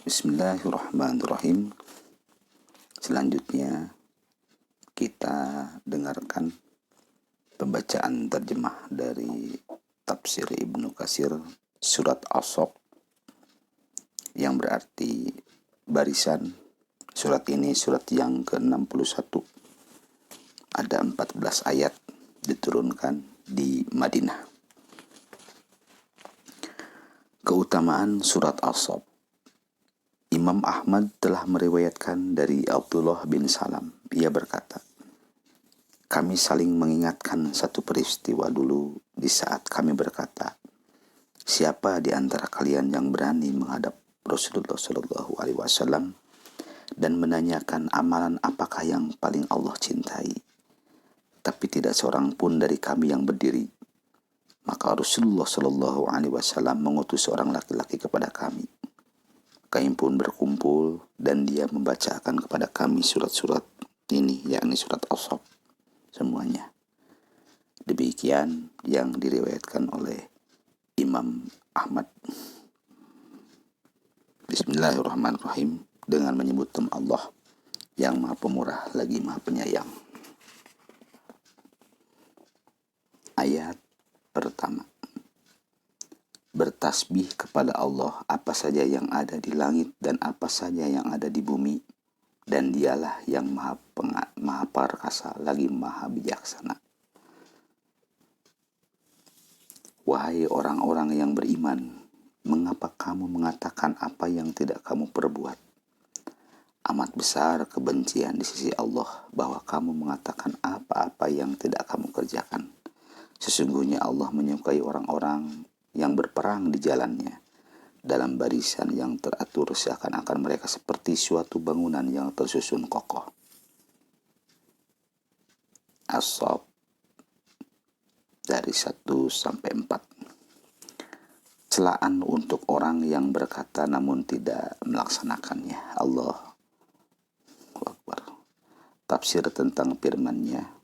Bismillahirrahmanirrahim. Selanjutnya kita dengarkan pembacaan terjemah dari tafsir Ibnu Katsir surat As-Saff yang berarti barisan. Surat ini surat yang ke-61. Ada 14 ayat, diturunkan di Madinah. Keutamaan surat As-Saff. Imam Ahmad telah meriwayatkan dari Abdullah bin Salam. Ia berkata, kami saling mengingatkan satu peristiwa dulu di saat kami berkata, siapa di antara kalian yang berani menghadap Rasulullah Shallallahu Alaihi Wasallam dan menanyakan amalan apakah yang paling Allah cintai? Tapi tidak seorang pun dari kami yang berdiri. Maka Rasulullah Shallallahu Alaihi Wasallam mengutus seorang laki-laki kepada kami. Kami pun berkumpul dan dia membacakan kepada kami surat-surat ini, yakni surat As-Saff semuanya. Demikian yang diriwayatkan oleh Imam Ahmad. Bismillahirrahmanirrahim. Dengan menyebut nama Allah yang Maha Pemurah lagi Maha Penyayang. Ayat pertama. Bertasbih kepada Allah apa saja yang ada di langit dan apa saja yang ada di bumi, dan dialah yang maha perkasa lagi maha bijaksana. Wahai orang-orang yang beriman, mengapa kamu mengatakan apa yang tidak kamu perbuat? Amat besar kebencian di sisi Allah bahwa kamu mengatakan apa-apa yang tidak kamu kerjakan. Sesungguhnya Allah menyukai orang-orang yang berperang di jalannya dalam barisan yang teratur seakan-akan mereka seperti suatu bangunan yang tersusun kokoh. As-Saff dari 1 sampai 4. Celaan untuk orang yang berkata namun tidak melaksanakannya. Allahu Akbar. Tafsir tentang firman-Nya.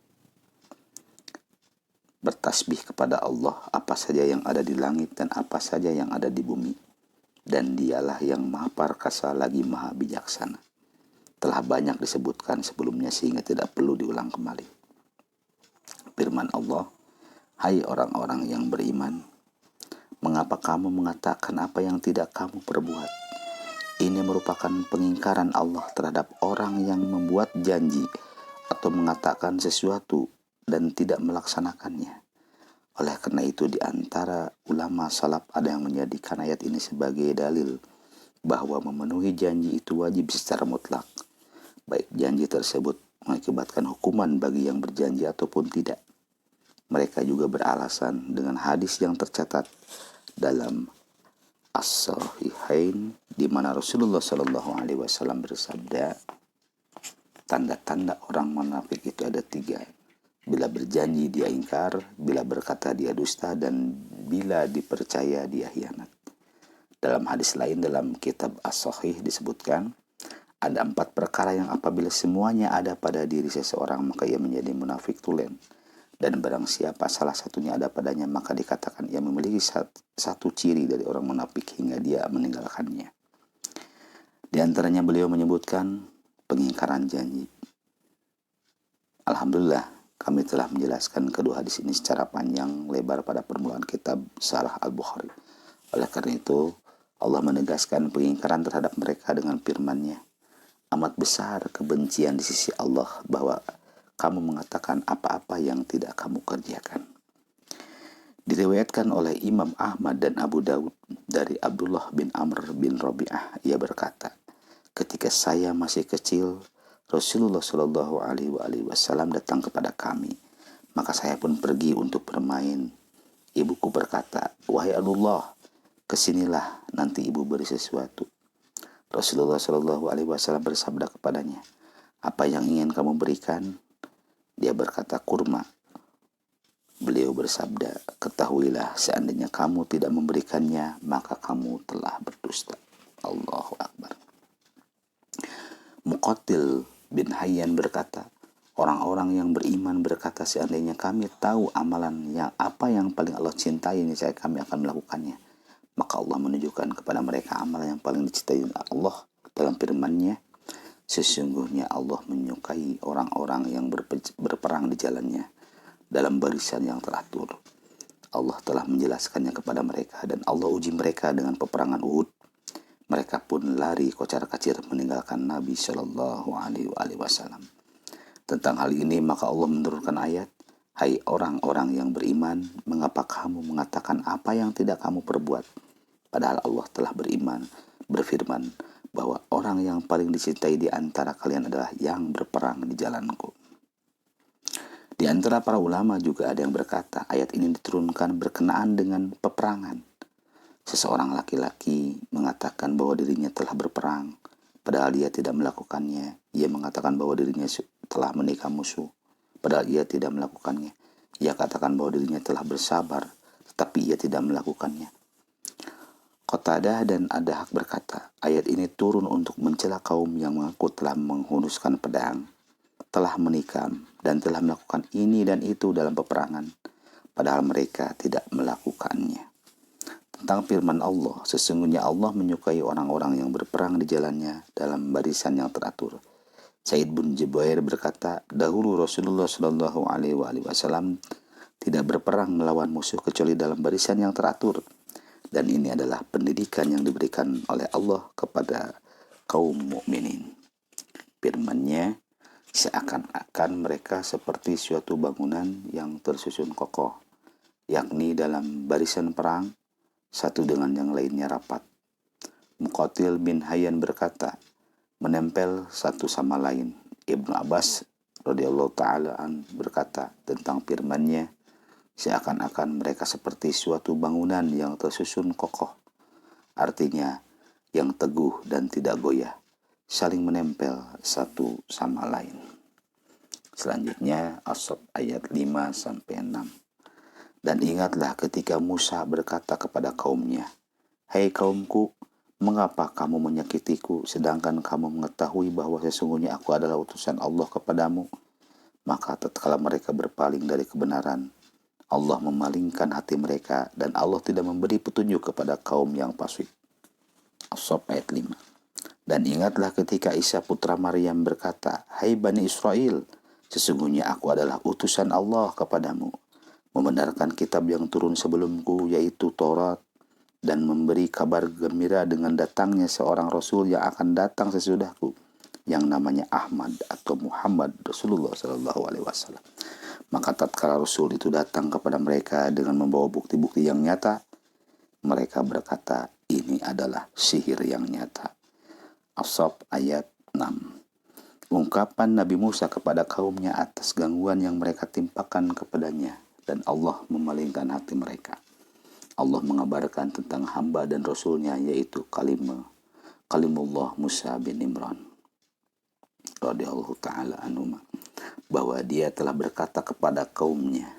Bertasbih kepada Allah apa saja yang ada di langit dan apa saja yang ada di bumi, dan dialah yang maha perkasa lagi maha bijaksana. Telah banyak disebutkan sebelumnya sehingga tidak perlu diulang kembali. Firman Allah, hai orang-orang yang beriman, mengapa kamu mengatakan apa yang tidak kamu perbuat? Ini merupakan pengingkaran Allah terhadap orang yang membuat janji atau mengatakan sesuatu dan tidak melaksanakannya. Oleh karena itu di antara ulama salaf ada yang menjadikan ayat ini sebagai dalil bahwa memenuhi janji itu wajib secara mutlak, baik janji tersebut mengakibatkan hukuman bagi yang berjanji ataupun tidak. Mereka juga beralasan dengan hadis yang tercatat dalam As-Sahihain di mana Rasulullah Shallallahu Alaihi Wasallam bersabda, tanda-tanda orang munafik itu ada 3. Bila berjanji dia ingkar, bila berkata dia dusta, dan bila dipercaya dia khianat. Dalam hadis lain dalam kitab As-Sahih disebutkan, ada 4 perkara yang apabila semuanya ada pada diri seseorang maka ia menjadi munafik tulen. Dan barang siapa salah satunya ada padanya maka dikatakan ia memiliki satu ciri dari orang munafik hingga dia meninggalkannya. Di antaranya beliau menyebutkan pengingkaran janji. Alhamdulillah, kami telah menjelaskan kedua hadis ini secara panjang lebar pada permulaan kitab Sahih Al-Bukhari. Oleh karena itu, Allah menegaskan pengingkaran terhadap mereka dengan firman-Nya. Amat besar kebencian di sisi Allah bahwa kamu mengatakan apa-apa yang tidak kamu kerjakan. Diriwayatkan oleh Imam Ahmad dan Abu Dawud dari Abdullah bin Amr bin Rabi'ah. Ia berkata, ketika saya masih kecil, Rasulullah Shallallahu Alaihi Wasallam datang kepada kami. Maka saya pun pergi untuk bermain. Ibuku berkata, wahai Abdullah, kesinilah, nanti ibu beri sesuatu. Rasulullah Shallallahu Alaihi Wasallam bersabda kepadanya, apa yang ingin kamu berikan? Dia berkata, kurma. Beliau bersabda, ketahuilah seandainya kamu tidak memberikannya, maka kamu telah berdusta. Allahu Akbar. Muqatil bin Hayyan berkata, orang-orang yang beriman berkata seandainya kami tahu amalan yang apa yang paling Allah cintai, niscaya kami akan melakukannya. Maka Allah menunjukkan kepada mereka amal yang paling dicintai Allah dalam firman-Nya, sesungguhnya Allah menyukai orang-orang yang berperang di jalannya dalam barisan yang teratur. Allah telah menjelaskannya kepada mereka dan Allah uji mereka dengan peperangan Uhud. Mereka pun lari kocar-kacir meninggalkan Nabi Shallallahu Alaihi Wasallam. Tentang hal ini maka Allah menurunkan ayat, hai orang-orang yang beriman, mengapa kamu mengatakan apa yang tidak kamu perbuat? Padahal Allah telah berfirman bahwa orang yang paling dicintai di antara kalian adalah yang berperang di jalanku. Di antara para ulama juga ada yang berkata ayat ini diturunkan berkenaan dengan peperangan. Seseorang laki-laki mengatakan bahwa dirinya telah berperang, padahal dia tidak melakukannya. Ia mengatakan bahwa dirinya telah menikah musuh, padahal ia tidak melakukannya. Ia katakan bahwa dirinya telah bersabar, tetapi ia tidak melakukannya. Qatadah dan Adahak berkata, ayat ini turun untuk mencela kaum yang mengaku telah menghunuskan pedang, telah menikam, dan telah melakukan ini dan itu dalam peperangan, padahal mereka tidak melakukannya. Tentang firman Allah, sesungguhnya Allah menyukai orang-orang yang berperang di jalannya dalam barisan yang teratur. Sa'id bin Jubair berkata, dahulu Rasulullah Shallallahu Alaihi Wasallam tidak berperang melawan musuh kecuali dalam barisan yang teratur. Dan ini adalah pendidikan yang diberikan oleh Allah kepada kaum mukminin. Firman-Nya, seakan-akan mereka seperti suatu bangunan yang tersusun kokoh, yakni dalam barisan perang, satu dengan yang lainnya rapat. Muqatil bin Hayyan berkata, menempel satu sama lain. Ibnu Abbas radhiyallahu ta'ala berkata tentang firman-Nya, seakan-akan mereka seperti suatu bangunan yang tersusun kokoh. Artinya, yang teguh dan tidak goyah, saling menempel satu sama lain. Selanjutnya As-Saff ayat 5-6. Dan ingatlah ketika Musa berkata kepada kaumnya, hai kaumku, mengapa kamu menyakitiku sedangkan kamu mengetahui bahwa sesungguhnya aku adalah utusan Allah kepadamu? Maka tatkala mereka berpaling dari kebenaran, Allah memalingkan hati mereka dan Allah tidak memberi petunjuk kepada kaum yang fasik. As-Saff ayat 5. Dan ingatlah ketika Isa putra Maryam berkata, hai Bani Israel, sesungguhnya aku adalah utusan Allah kepadamu, membenarkan kitab yang turun sebelumku yaitu Taurat, dan memberi kabar gembira dengan datangnya seorang Rasul yang akan datang sesudahku, yang namanya Ahmad atau Muhammad Rasulullah SAW. Maka tatkala Rasul itu datang kepada mereka dengan membawa bukti-bukti yang nyata, mereka berkata, ini adalah sihir yang nyata. As-Saff ayat 6. Ungkapan Nabi Musa kepada kaumnya atas gangguan yang mereka timpakan kepadanya, dan Allah memalingkan hati mereka. Allah mengabarkan tentang hamba dan Rasulnya, yaitu Kalimullah Musa bin Imran radhiyallahu ta'ala anhu, bahwa dia telah berkata kepada kaumnya,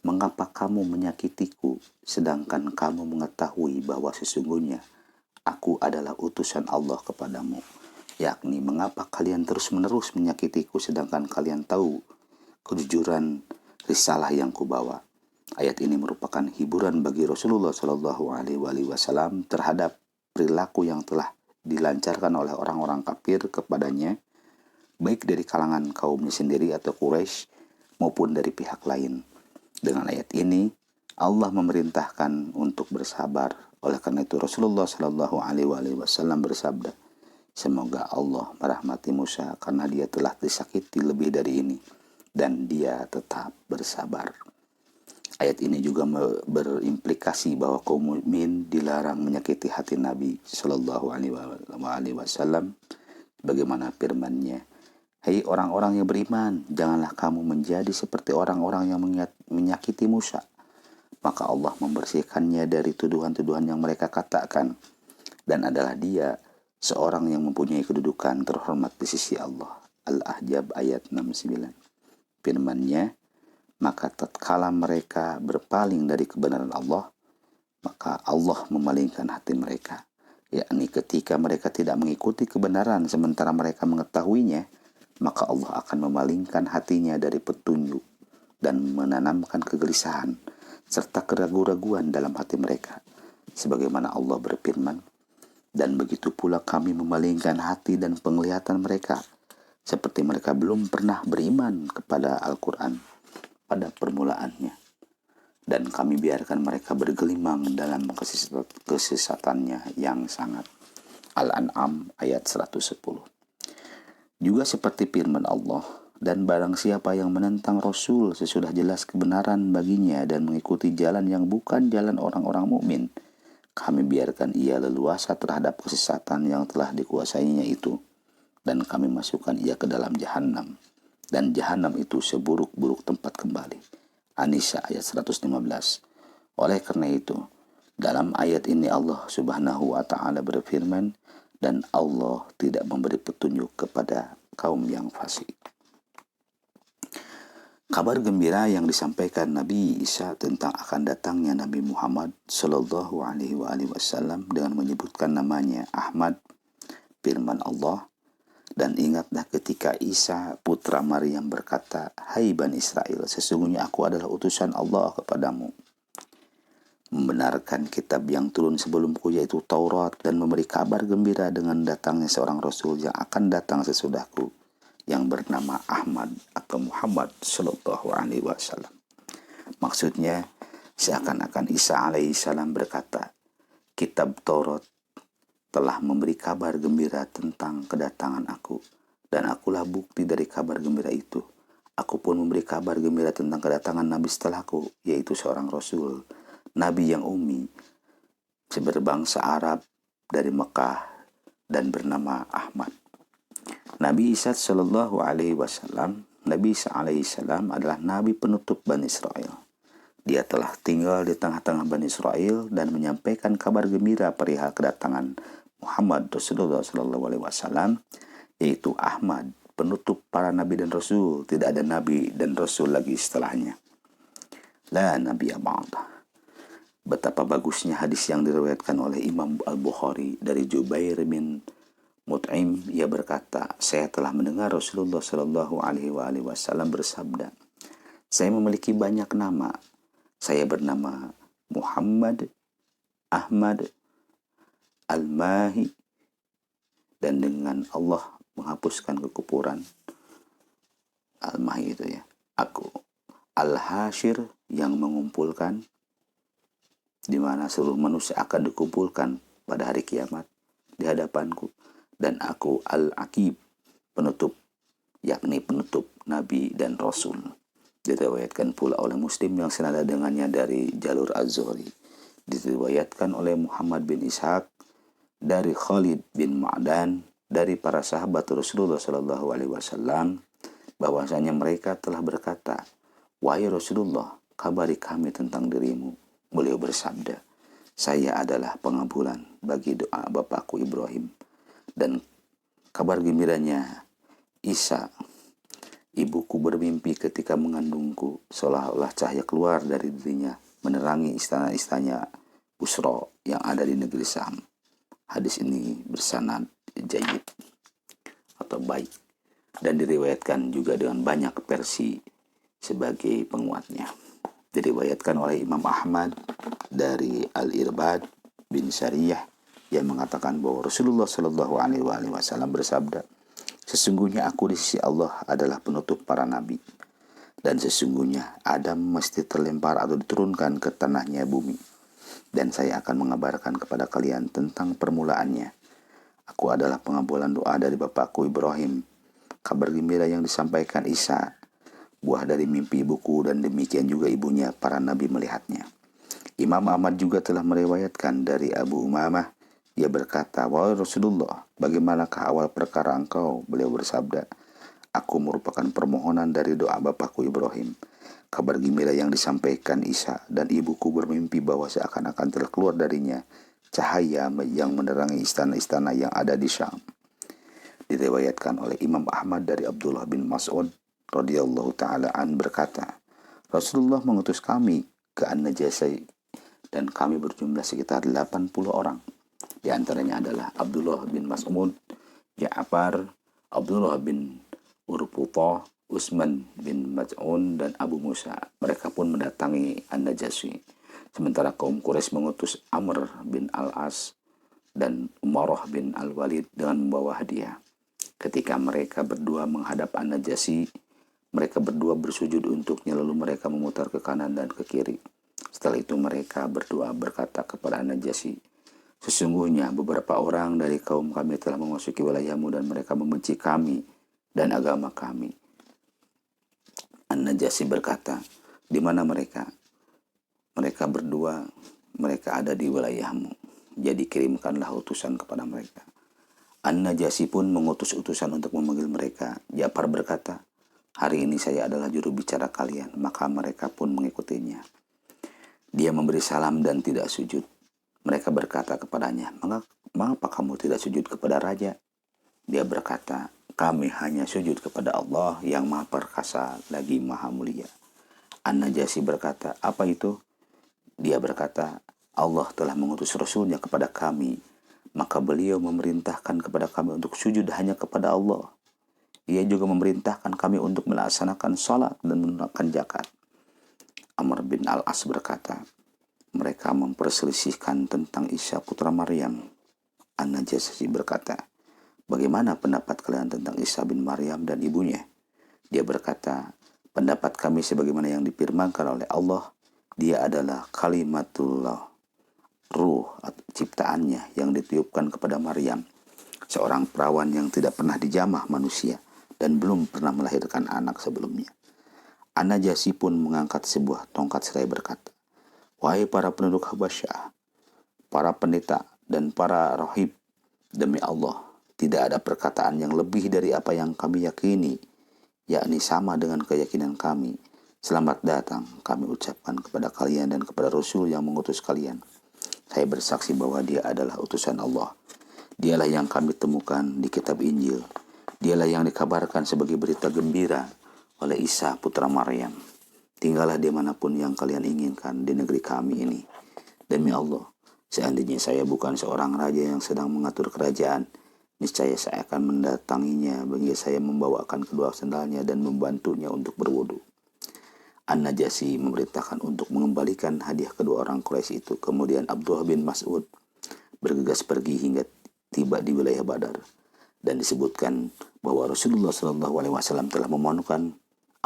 mengapa kamu menyakitiku sedangkan kamu mengetahui bahwa sesungguhnya aku adalah utusan Allah kepadamu? Yakni mengapa kalian terus-menerus menyakitiku sedangkan kalian tahu kejujuran risalah yang kubawa. Ayat ini merupakan hiburan bagi Rasulullah Shallallahu Alaihi Wasallam terhadap perilaku yang telah dilancarkan oleh orang-orang kafir kepadanya, baik dari kalangan kaumnya sendiri atau Quraisy maupun dari pihak lain. Dengan ayat ini Allah memerintahkan untuk bersabar. Oleh karena itu Rasulullah Shallallahu Alaihi Wasallam bersabda, semoga Allah merahmati Musa karena dia telah disakiti lebih dari ini dan dia tetap bersabar. Ayat ini juga berimplikasi bahwa kaum mukmin dilarang menyakiti hati Nabi Shallallahu Alaihi Wasallam, bagaimana firman-Nya, hai orang-orang yang beriman, janganlah kamu menjadi seperti orang-orang yang menyakiti Musa. Maka Allah membersihkannya dari tuduhan-tuduhan yang mereka katakan, dan adalah dia seorang yang mempunyai kedudukan terhormat di sisi Allah. Al-Ahzab ayat 69. Firman-Nya, maka tatkala mereka berpaling dari kebenaran Allah, maka Allah memalingkan hati mereka, yakni ketika mereka tidak mengikuti kebenaran sementara mereka mengetahuinya, maka Allah akan memalingkan hatinya dari petunjuk dan menanamkan kegelisahan serta keraguan-raguan dalam hati mereka. Sebagaimana Allah berfirman, dan begitu pula kami memalingkan hati dan penglihatan mereka, seperti mereka belum pernah beriman kepada Al-Quran pada permulaannya. Dan kami biarkan mereka bergelimang dalam kesesatannya yang sangat. Al-An'am ayat 110. Juga seperti firman Allah, dan barang siapa yang menentang Rasul sesudah jelas kebenaran baginya dan mengikuti jalan yang bukan jalan orang-orang mukmin, kami biarkan ia leluasa terhadap kesesatan yang telah dikuasainya itu, dan kami masukkan ia ke dalam jahanam, dan jahanam itu seburuk-buruk tempat kembali. An-Nisa ayat 115. Oleh karena itu, dalam ayat ini Allah Subhanahu wa taala berfirman, dan Allah tidak memberi petunjuk kepada kaum yang fasik. Kabar gembira yang disampaikan Nabi Isa tentang akan datangnya Nabi Muhammad Shallallahu Alaihi Wasallam dengan menyebutkan namanya Ahmad, firman Allah, dan ingatlah ketika Isa putra Maryam berkata, "Hai Bani Israel, sesungguhnya aku adalah utusan Allah kepadamu, membenarkan kitab yang turun sebelumku yaitu Taurat, dan memberi kabar gembira dengan datangnya seorang Rasul yang akan datang sesudahku, yang bernama Ahmad atau Muhammad Sallallahu Alaihi Wasallam." Maksudnya, seakan-akan Isa alaihissalam berkata, kitab Taurat telah memberi kabar gembira tentang kedatangan aku, dan akulah bukti dari kabar gembira itu. Aku pun memberi kabar gembira tentang kedatangan Nabi setelahku, yaitu seorang Rasul, Nabi yang ummi, seberbangsa Arab dari Mekah dan bernama Ahmad. Nabi Isa Shallallahu Alaihi Wasallam, Nabi Isa alaihissalam adalah Nabi penutup Bani Israel. Dia telah tinggal di tengah-tengah Bani Israel dan menyampaikan kabar gembira perihal kedatangan Muhammad Rasulullah Shallallahu Alaihi Wasallam, yaitu Ahmad, penutup para nabi dan rasul. Tidak ada nabi dan rasul lagi setelahnya. La nabiya ba'dah. Betapa bagusnya hadis yang diriwayatkan oleh Imam Al-Bukhari dari Jubair bin Mut'im. Ia berkata, saya telah mendengar Rasulullah Shallallahu Alaihi Wasallam bersabda, saya memiliki banyak nama. Saya bernama Muhammad, Ahmad, Al-Mahi, dan dengan Allah menghapuskan kekufuran. Al-Mahi itu ya, aku. Al-Hashir, yang mengumpulkan, di mana seluruh manusia akan dikumpulkan pada hari kiamat di hadapanku. Dan aku Al-Aqib, penutup, yakni penutup Nabi dan Rasul. Diriwayatkan pula oleh Muslim yang senada dengannya dari jalur Az-Zuhri. Diriwayatkan oleh Muhammad bin Ishaq dari Khalid bin Ma'dan dari para sahabat Rasulullah Shallallahu Alaihi Wasallam bahwasanya mereka telah berkata, wahai Rasulullah, kabari kami tentang dirimu. Beliau bersabda, saya adalah pengabulan bagi doa bapakku Ibrahim, dan kabar gembiranya Isa, ibuku bermimpi ketika mengandungku, seolah-olah cahaya keluar dari dirinya menerangi istana-istana Busra yang ada di negeri Syam. Hadis ini bersanad jayyid atau baik, dan diriwayatkan juga dengan banyak versi sebagai penguatnya. Diriwayatkan oleh Imam Ahmad dari Al-Irbad bin Sariyah yang mengatakan bahwa Rasulullah Shallallahu Alaihi Wasallam bersabda, sesungguhnya aku di sisi Allah adalah penutup para nabi, dan sesungguhnya Adam mesti terlempar atau diturunkan ke tanahnya bumi, dan saya akan mengabarkan kepada kalian tentang permulaannya. Aku adalah pengabulan doa dari bapakku Ibrahim, kabar gembira yang disampaikan Isa, buah dari mimpi ibuku, dan demikian juga ibunya para nabi melihatnya. Imam Ahmad juga telah meriwayatkan dari Abu Umamah. Ia berkata, wahai Rasulullah, bagaimanakah awal perkara engkau? Beliau bersabda, aku merupakan permohonan dari doa bapakku Ibrahim, kabar gembira yang disampaikan Isa, dan ibuku bermimpi bahwa seakan-akan telah keluar darinya cahaya yang menerangi istana-istana yang ada di Syam. Diriwayatkan oleh Imam Ahmad dari Abdullah bin Mas'ud radhiyallahu taala an berkata, Rasulullah mengutus kami ke An-Najasyi, dan kami berjumlah sekitar 80 orang. Di antaranya adalah Abdullah bin Mas'ud, Ja'far, Abdullah bin Urfuthah, Utsman bin Maz'un, dan Abu Musa. Mereka pun mendatangi An-Najasyi. Sementara kaum Quraisy mengutus Amr bin Al-As dan Umarah bin Al-Walid dengan membawa hadiah. Ketika mereka berdua menghadap An-Najasyi, mereka berdua bersujud untuknya, lalu mereka memutar ke kanan dan ke kiri. Setelah itu mereka berdua berkata kepada An-Najasyi, sesungguhnya beberapa orang dari kaum kami telah memasuki wilayahmu dan mereka membenci kami dan agama kami. An-Najasyi berkata, di mana mereka? Mereka berdua, mereka ada di wilayahmu. Jadi kirimkanlah utusan kepada mereka. An-Najasyi pun mengutus utusan untuk memanggil mereka. Ja'far berkata, hari ini saya adalah juru bicara kalian. Maka mereka pun mengikutinya. Dia memberi salam dan tidak sujud. Mereka berkata kepadanya, mengapa kamu tidak sujud kepada raja? Dia berkata, kami hanya sujud kepada Allah yang maha perkasa lagi maha mulia. An-Najasyi berkata, apa itu? Dia berkata, Allah telah mengutus Rasulnya kepada kami, maka beliau memerintahkan kepada kami untuk sujud hanya kepada Allah. Ia juga memerintahkan kami untuk melaksanakan salat dan menunaikan zakat. Amr bin Al-As berkata, mereka memperselisihkan tentang Isa putra Maryam. An-Najasyi berkata, bagaimana pendapat kalian tentang Isa bin Maryam dan ibunya? Dia berkata, pendapat kami sebagaimana yang difirmankan oleh Allah, dia adalah kalimatullah, ruh ciptaannya yang ditiupkan kepada Maryam, seorang perawan yang tidak pernah dijamah manusia dan belum pernah melahirkan anak sebelumnya. An-Najasyi pun mengangkat sebuah tongkat seraya berkata, wahai para penduduk Habasyah, para pendeta dan para rohib, demi Allah, tidak ada perkataan yang lebih dari apa yang kami yakini, yakni sama dengan keyakinan kami. Selamat datang kami ucapkan kepada kalian dan kepada Rasul yang mengutus kalian. Saya bersaksi bahwa dia adalah utusan Allah. Dialah yang kami temukan di kitab Injil. Dialah yang dikabarkan sebagai berita gembira oleh Isa putra Maryam. Tinggallah dimanapun yang kalian inginkan di negeri kami ini. Demi Allah, seandainya saya bukan seorang raja yang sedang mengatur kerajaan, niscaya saya akan mendatanginya bagi saya membawakan kedua sendalnya dan membantunya untuk berwudu. An-Najasyi memerintahkan untuk mengembalikan hadiah kedua orang Quraisy itu. Kemudian Abdullah bin Mas'ud bergegas pergi hingga tiba di wilayah Badar. Dan disebutkan bahwa Rasulullah SAW telah memohonkan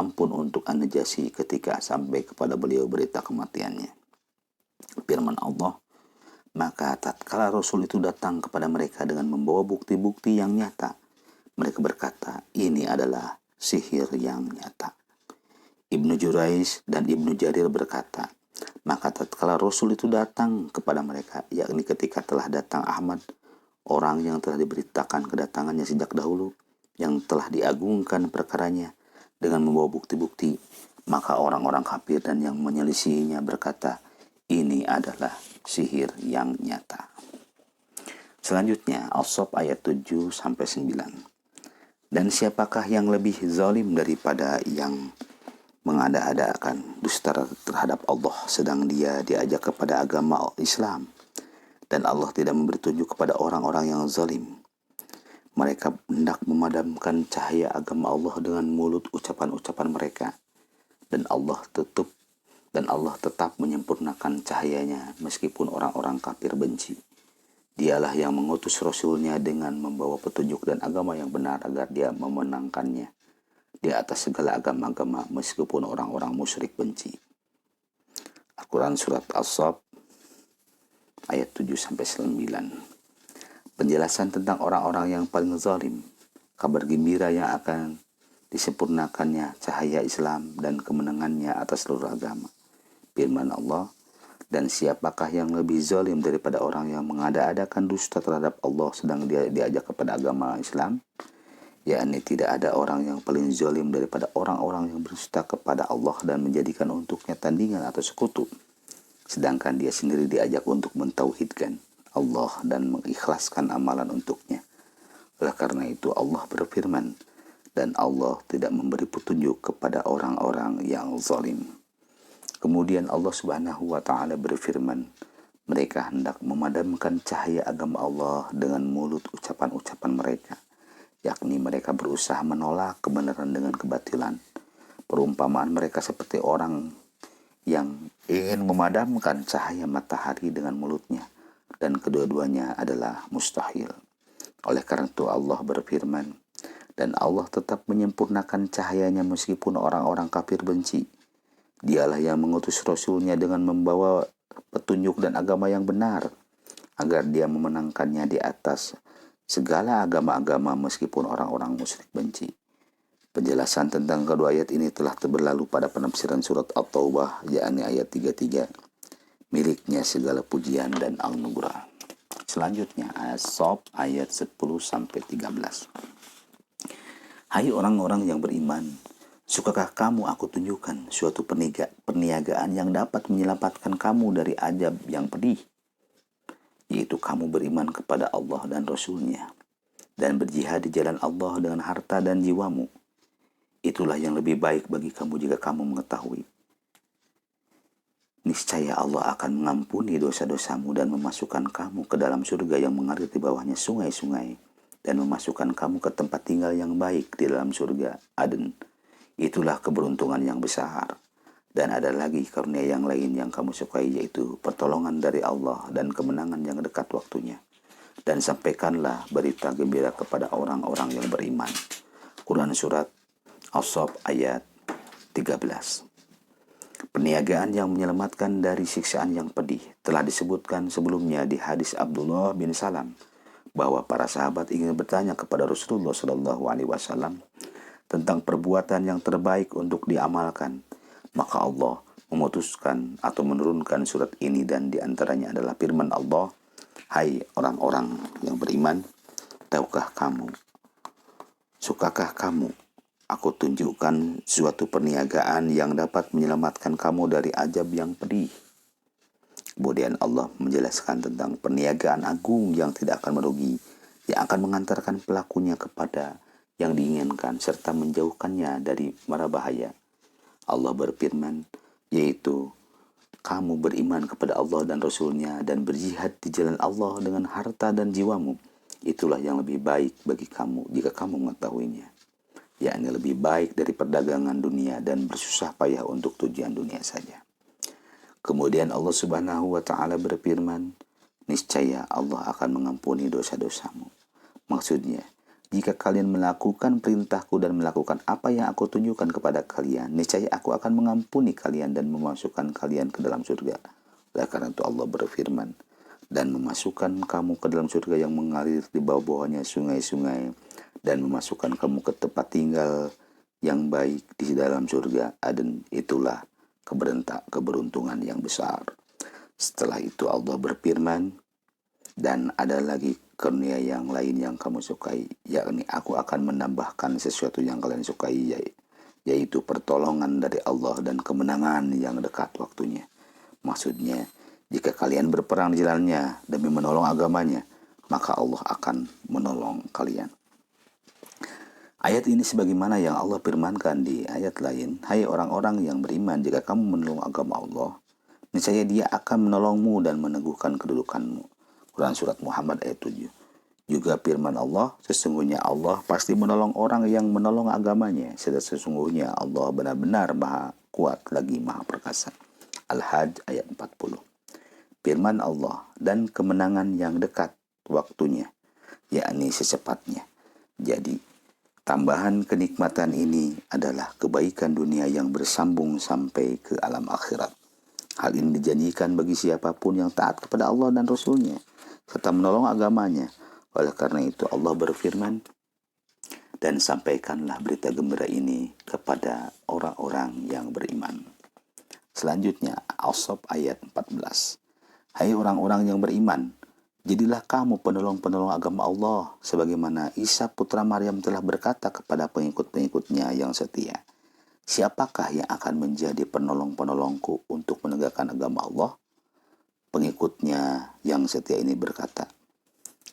ampun untuk An-Najasyi ketika sampai kepada beliau berita kematiannya. Firman Allah, maka tatkala Rasul itu datang kepada mereka dengan membawa bukti-bukti yang nyata, mereka berkata, ini adalah sihir yang nyata. Ibnu Jurayj dan Ibnu Jarir berkata, maka tatkala Rasul itu datang kepada mereka, yakni ketika telah datang Ahmad, orang yang telah diberitakan kedatangannya sejak dahulu, yang telah diagungkan perkaranya dengan membawa bukti-bukti, maka orang-orang kafir dan yang menyelisihinya berkata, ini adalah sihir yang nyata. Selanjutnya, As-Saff ayat 7-9. Dan siapakah yang lebih zalim daripada yang mengada-adakan dusta terhadap Allah sedang dia diajak kepada agama Islam, dan Allah tidak memberi tunjuk kepada orang-orang yang zalim. Mereka hendak memadamkan cahaya agama Allah dengan mulut ucapan-ucapan mereka, dan Allah tetap menyempurnakan cahayanya meskipun orang-orang kafir benci. Dialah yang mengutus Rasulnya dengan membawa petunjuk dan agama yang benar agar dia memenangkannya di atas segala agama-agama meskipun orang-orang musyrik benci. Al-Quran Surat As-Saff ayat 7-9. Penjelasan tentang orang-orang yang paling zalim, kabar gembira yang akan disempurnakannya cahaya Islam dan kemenangannya atas seluruh agama. Firman Allah, dan siapakah yang lebih zalim daripada orang yang mengada-adakan dusta terhadap Allah sedang dia diajak kepada agama Islam? Yakni tidak ada orang yang paling zalim daripada orang-orang yang berdusta kepada Allah dan menjadikan untuknya tandingan atau sekutu, sedangkan dia sendiri diajak untuk mentauhidkan Allah dan mengikhlaskan amalan untuknya. Oleh karena itu Allah berfirman, dan Allah tidak memberi petunjuk kepada orang-orang yang zalim. Kemudian Allah Subhanahu wa Ta'ala berfirman, mereka hendak memadamkan cahaya agama Allah dengan mulut ucapan-ucapan mereka, yakni mereka berusaha menolak kebenaran dengan kebatilan. Perumpamaan mereka seperti orang yang ingin memadamkan cahaya matahari dengan mulutnya, dan kedua-duanya adalah mustahil. Oleh karena itu Allah berfirman, dan Allah tetap menyempurnakan cahayanya meskipun orang-orang kafir benci. Dialah yang mengutus Rasulnya dengan membawa petunjuk dan agama yang benar, agar dia memenangkannya di atas segala agama-agama meskipun orang-orang musyrik benci. Penjelasan tentang kedua ayat ini telah berlalu pada penafsiran surat At-Taubah, yakni ayat 33. Miliknya segala pujian dan anugerah. Selanjutnya As-Saff ayat 10-13. Hai orang-orang yang beriman, sukakah kamu aku tunjukkan suatu perniagaan yang dapat menyelamatkan kamu dari azab yang pedih, yaitu kamu beriman kepada Allah dan Rasul-Nya dan berjihad di jalan Allah dengan harta dan jiwamu. Itulah yang lebih baik bagi kamu jika kamu mengetahui. Niscaya Allah akan mengampuni dosa-dosamu dan memasukkan kamu ke dalam surga yang mengalir di bawahnya sungai-sungai, dan memasukkan kamu ke tempat tinggal yang baik di dalam surga Aden. Itulah keberuntungan yang besar. Dan ada lagi karunia yang lain yang kamu sukai, yaitu pertolongan dari Allah dan kemenangan yang dekat waktunya. Dan sampaikanlah berita gembira kepada orang-orang yang beriman. Quran Surat As-Saff ayat 13. Perniagaan yang menyelamatkan dari siksaan yang pedih telah disebutkan sebelumnya di hadis Abdullah bin Salam, bahwa para sahabat ingin bertanya kepada Rasulullah SAW tentang perbuatan yang terbaik untuk diamalkan. Maka Allah memutuskan atau menurunkan surat ini, dan diantaranya adalah firman Allah, hai orang-orang yang beriman, sukakah kamu aku tunjukkan suatu perniagaan yang dapat menyelamatkan kamu dari azab yang pedih. Kemudian Allah menjelaskan tentang perniagaan agung yang tidak akan merugi, yang akan mengantarkan pelakunya kepada yang diinginkan serta menjauhkannya dari mara bahaya. Allah berfirman, yaitu kamu beriman kepada Allah dan Rasul-Nya dan berjihad di jalan Allah dengan harta dan jiwamu. Itulah yang lebih baik bagi kamu jika kamu mengetahuinya, yakni lebih baik dari perdagangan dunia dan bersusah payah untuk tujuan dunia saja. Kemudian Allah Subhanahu wa Ta'ala berfirman, niscaya Allah akan mengampuni dosa-dosamu. Maksudnya, jika kalian melakukan perintahku dan melakukan apa yang aku tunjukkan kepada kalian, niscaya aku akan mengampuni kalian dan memasukkan kalian ke dalam surga. Oleh karena itu Allah berfirman, dan memasukkan kamu ke dalam surga yang mengalir di bawah-bawahnya sungai-sungai, dan memasukkan kamu ke tempat tinggal yang baik di dalam surga Aden. Itulah keberuntungan yang besar. Setelah itu Allah berfirman, dan ada lagi karunia yang lain yang kamu sukai, yakni aku akan menambahkan sesuatu yang kalian sukai, yaitu pertolongan dari Allah dan kemenangan yang dekat waktunya. Maksudnya, jika kalian berperang di jalannya demi menolong agamanya, maka Allah akan menolong kalian. Ayat ini sebagaimana yang Allah firmankan di ayat lain, hai orang-orang yang beriman, jika kamu menolong agama Allah, niscaya Dia akan menolongmu dan meneguhkan kedudukanmu. Quran Surat Muhammad ayat 7. Juga firman Allah, sesungguhnya Allah pasti menolong orang yang menolong agamanya, sedang sesungguhnya Allah benar-benar maha kuat lagi maha perkasa. Al-Hajj ayat 40. Firman Allah, dan kemenangan yang dekat waktunya, yakni secepatnya. Jadi, tambahan kenikmatan ini adalah kebaikan dunia yang bersambung sampai ke alam akhirat. Hal ini dijanjikan bagi siapapun yang taat kepada Allah dan Rasul-Nya, serta menolong agamanya. Oleh karena itu Allah berfirman, dan sampaikanlah berita gembira ini kepada orang-orang yang beriman. Selanjutnya, As-Saff ayat 14. Hai orang-orang yang beriman, jadilah kamu penolong-penolong agama Allah, sebagaimana Isa putra Maryam telah berkata kepada pengikut-pengikutnya yang setia, siapakah yang akan menjadi penolong-penolongku untuk menegakkan agama Allah? Pengikutnya yang setia ini berkata,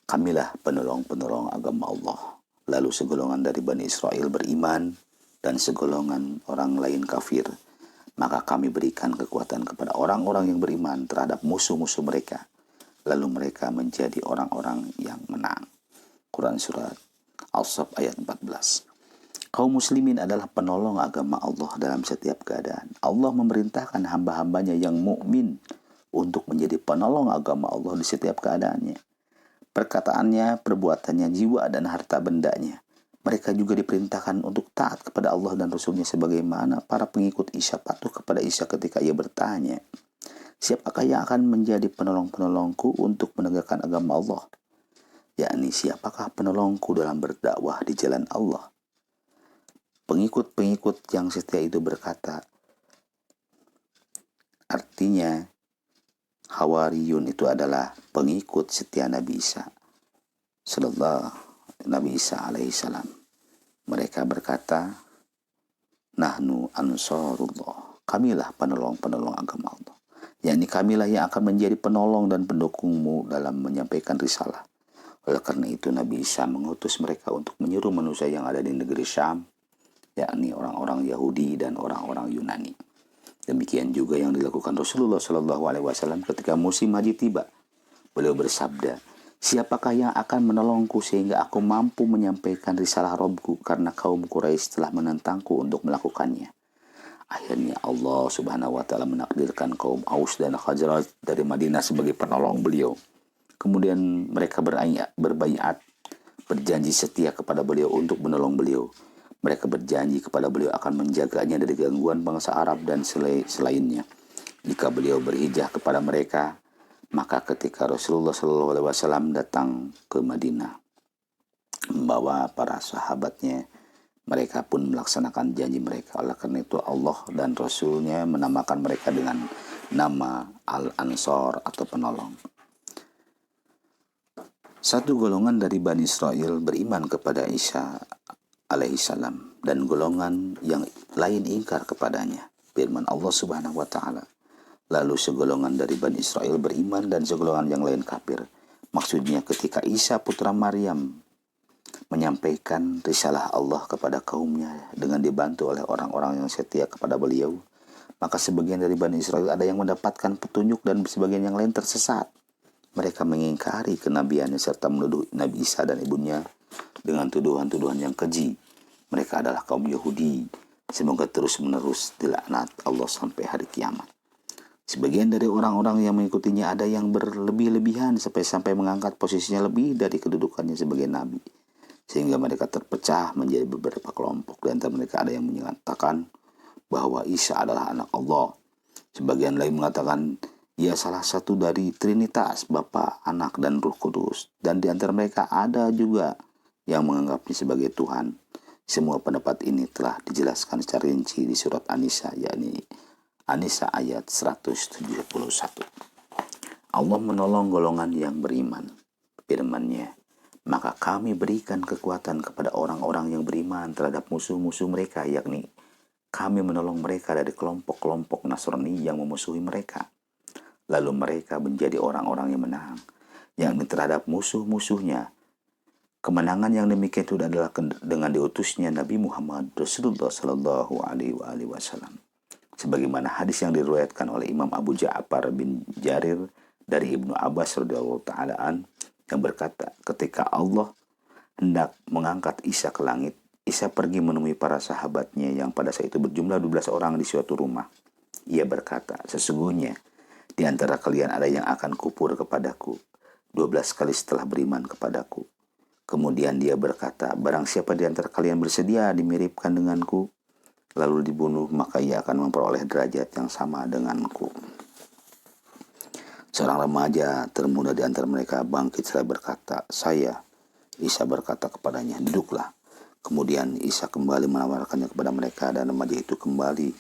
kamilah penolong-penolong agama Allah. Lalu segolongan dari Bani Israel beriman dan segolongan orang lain kafir. Maka kami berikan kekuatan kepada orang-orang yang beriman terhadap musuh-musuh mereka. Lalu mereka menjadi orang-orang yang menang. Quran Surat As-Saff ayat 14. Kaum muslimin adalah penolong agama Allah dalam setiap keadaan. Allah memerintahkan hamba-hambanya yang mukmin untuk menjadi penolong agama Allah di setiap keadaannya. Perkataannya, perbuatannya, jiwa dan harta bendanya. Mereka juga diperintahkan untuk taat kepada Allah dan Rasulnya sebagaimana para pengikut Isa patuh kepada Isa ketika ia bertanya, siapakah yang akan menjadi penolong-penolongku untuk menegakkan agama Allah? Yakni siapakah penolongku dalam berdakwah di jalan Allah? Pengikut-pengikut yang setia itu berkata, artinya Hawariyun itu adalah pengikut setia Nabi Isa Nabi Isa alaihissalam. Mereka berkata, Nahnu ansarullah, kamilah penolong-penolong agama Allah. Yakni kamilah yang akan menjadi penolong dan pendukungmu dalam menyampaikan risalah. Oleh karena itu Nabi Isa mengutus mereka untuk menyuruh manusia yang ada di negeri Syam, yakni orang-orang Yahudi dan orang-orang Yunani. Demikian juga yang dilakukan Rasulullah SAW ketika musim haji tiba. Beliau bersabda, siapakah yang akan menolongku sehingga aku mampu menyampaikan risalah Rabbku karena kaum Quraisy telah menentangku untuk melakukannya. Akhirnya Allah Subhanahu wa taala menakdirkan kaum Aus dan Khazraj dari Madinah sebagai penolong beliau. Kemudian mereka berbaiat, berjanji setia kepada beliau untuk menolong beliau. Mereka berjanji kepada beliau akan menjaganya dari gangguan bangsa Arab dan selainnya. Jika beliau berhijrah kepada mereka, maka ketika Rasulullah SAW datang ke Madinah membawa para sahabatnya, mereka pun melaksanakan janji mereka. Oleh karena itu Allah dan Rasulnya menamakan mereka dengan nama Al-Ansar atau penolong. Satu golongan dari Bani Israel beriman kepada Isa alaihissalam dan golongan yang lain ingkar kepadanya. Firman Allah Subhanahu wa taala, lalu segolongan dari Bani Israel beriman dan segolongan yang lain kafir. Maksudnya ketika Isa putra Maryam menyampaikan risalah Allah kepada kaumnya dengan dibantu oleh orang-orang yang setia kepada beliau, maka sebagian dari Bani Israel ada yang mendapatkan petunjuk dan sebagian yang lain tersesat. Mereka mengingkari kenabiannya serta menuduh Nabi Isa dan ibunya dengan tuduhan-tuduhan yang keji. Mereka adalah kaum Yahudi. Semoga terus-menerus dilaknat Allah sampai hari kiamat. Sebagian dari orang-orang yang mengikutinya ada yang berlebih-lebihan sampai mengangkat posisinya lebih dari kedudukannya sebagai nabi. Sehingga mereka terpecah menjadi beberapa kelompok. Di antara mereka ada yang menyatakan bahwa Isa adalah anak Allah. Sebagian lain mengatakan ia salah satu dari Trinitas, Bapa, Anak, dan Roh Kudus. Dan di antara mereka ada juga yang menganggapnya sebagai Tuhan. Semua pendapat ini telah dijelaskan secara rinci di surat An-Nisa, yakni An-Nisa ayat 171. Allah menolong golongan yang beriman. Firman-Nya, maka kami berikan kekuatan kepada orang-orang yang beriman terhadap musuh-musuh mereka, yakni kami menolong mereka dari kelompok-kelompok Nasrani yang memusuhi mereka. Lalu mereka menjadi orang-orang yang menang, yakni terhadap musuh-musuhnya. Kemenangan yang demikian itu adalah dengan diutusnya Nabi Muhammad Rasulullah Sallallahu Alaihi Wasallam. Sebagaimana hadis yang diriwayatkan oleh Imam Abu Ja'far bin Jarir dari Ibnu Abbas radhiyallahu ta'alaan yang berkata, ketika Allah hendak mengangkat Isa ke langit, Isa pergi menemui para sahabatnya yang pada saat itu berjumlah 12 orang di suatu rumah. Ia berkata, sesungguhnya di antara kalian ada yang akan kufur kepadaku 12 kali setelah beriman kepadaku. Kemudian dia berkata, barang siapa di antara kalian bersedia dimiripkan denganku, lalu dibunuh, maka ia akan memperoleh derajat yang sama denganku. Seorang remaja termuda di antara mereka bangkit seraya berkata, saya. Isa berkata kepadanya, duduklah. Kemudian Isa kembali menawarkannya kepada mereka dan remaja itu kembali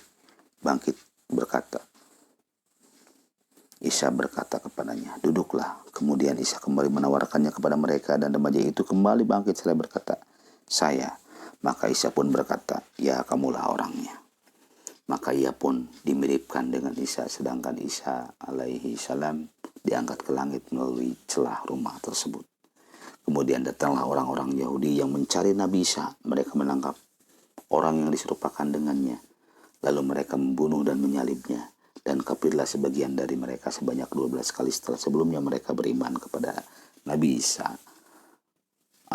bangkit berkata. Isa berkata kepadanya, duduklah. Kemudian Isa kembali menawarkannya kepada mereka dan remaja itu kembali bangkit seraya berkata, saya. Maka Isa pun berkata, ya kamulah orangnya. Maka ia pun dimiripkan dengan Isa, sedangkan Isa alaihi salam diangkat ke langit melalui celah rumah tersebut. Kemudian datanglah orang-orang Yahudi yang mencari Nabi Isa. Mereka menangkap orang yang diserupakan dengannya. Lalu mereka membunuh dan menyalibnya. Dan kafirlah sebagian dari mereka sebanyak 12 kali setelah sebelumnya mereka beriman kepada Nabi Isa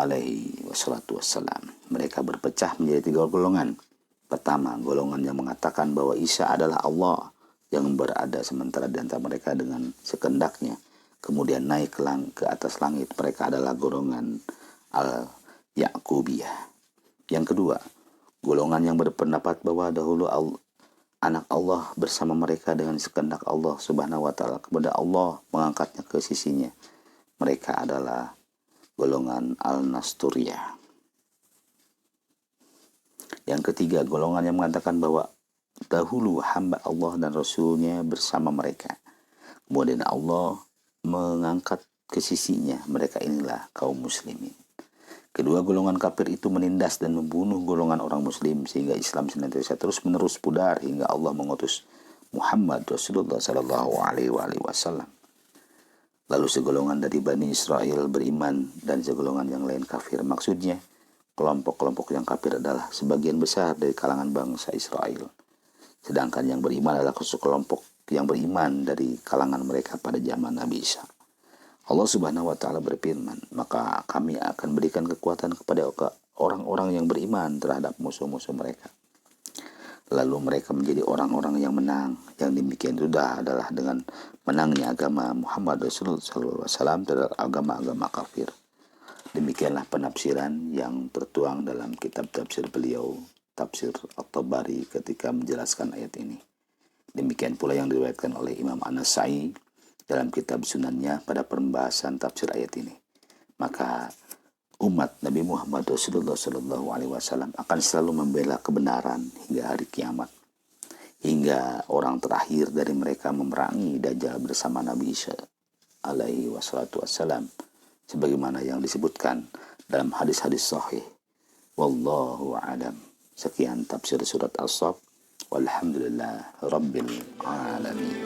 alaihi wassalatu wassalam. Mereka berpecah menjadi 3 golongan. Pertama, golongan yang mengatakan bahwa Isa adalah Allah yang berada sementara di antara mereka dengan sekendaknya, kemudian naik ke atas langit. Mereka adalah golongan Al-Ya'qubiyah. Yang kedua, golongan yang berpendapat bahwa dahulu anak Allah bersama mereka dengan sekendak Allah subhanahu wa ta'ala, kemudian Allah mengangkatnya ke sisinya. Mereka adalah golongan Al-Nasturiyah. Yang ketiga, golongan yang mengatakan bahwa dahulu hamba Allah dan Rasulnya bersama mereka, kemudian Allah mengangkat ke sisinya. Mereka inilah kaum muslimin. Kedua golongan kafir itu menindas dan membunuh golongan orang muslim sehingga Islam senantiasa terus menerus pudar hingga Allah mengutus Muhammad Rasulullah sallallahu alaihi wasallam. Lalu segolongan dari Bani Israel beriman dan segolongan yang lain kafir. Maksudnya, kelompok-kelompok yang kafir adalah sebagian besar dari kalangan bangsa Israel. Sedangkan yang beriman adalah kelompok yang beriman dari kalangan mereka pada zaman Nabi Isa. Allah subhanahu wa ta'ala berfirman, maka kami akan berikan kekuatan kepada orang-orang yang beriman terhadap musuh-musuh mereka. Lalu mereka menjadi orang-orang yang menang. Yang demikian sudah adalah dengan menangnya agama Muhammad Rasulullah SAW terhadap agama-agama kafir. Demikianlah penafsiran yang tertuang dalam kitab tafsir beliau, Tafsir At-Tabari, ketika menjelaskan ayat ini. Demikian pula yang diriwayatkan oleh Imam An-Nasa'i dalam kitab Sunannya pada pembahasan tafsir ayat ini. Maka umat Nabi Muhammad Rasulullah SAW akan selalu membela kebenaran hingga hari kiamat, hingga orang terakhir dari mereka memerangi Dajjal bersama Nabi Isa alaihi wassalam, sebagaimana yang disebutkan dalam hadis-hadis sahih. Wallahu a'lam. Sekian tafsir surat As-Saff. Walhamdulillah Rabbil Alamin.